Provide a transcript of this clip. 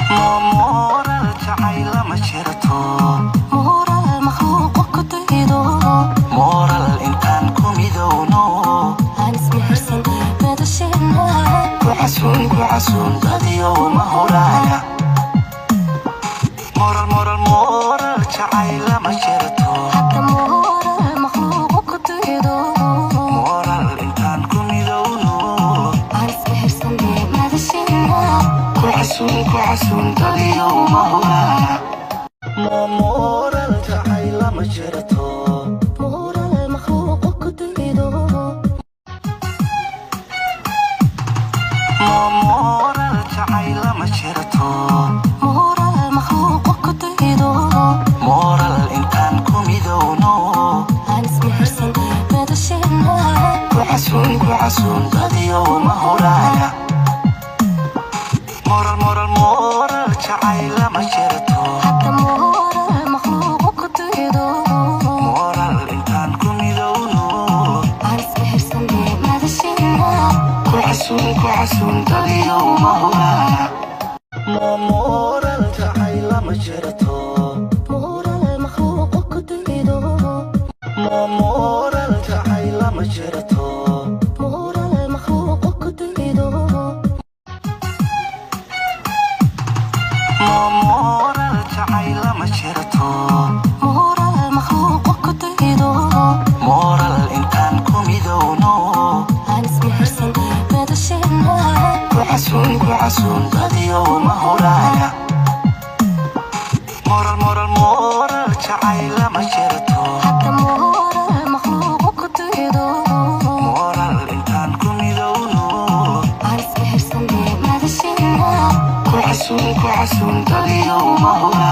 moral jacayla ma jirto moral makhluuq ku daydo moral intaan ku midowno aan ismehersan madashina ku xasuun dadiyo ma horaya moral jacayla ma jirto hatta moral makhluuq ku daydo moral intaan ku midowno aan ismehersan madashina ku xasuun dadiyo ma horaya moral jacayla ma jirto moral makhluuq ku daydo moral jacayla ma jirto moral makhluuq ku daydo moral intaan ku midowno aan ismehersan madashina ku xasuun dadiyo ma horaya moral jacayla ma jirto hatta moral makhluuq ku daydo moral intaan ku midowno aan ismehersan madashina ku xasuun dadiyo ma horaya moral jacayla ma jirto moral makhluuq ku daydo moral jacayla ma jirto moral makhluuq ku daydo moral jacayla ma jirto moral makhluuq ku daydo moral intaan ku midowno aan ismehersan madashina ku xasuun dadiyo ma horaya moral jacayla ma jirto hatta moral makhluuq ku daydo moral intaan ku midowno aan ismehersan madashina ku xasuun dadiyo ma horaya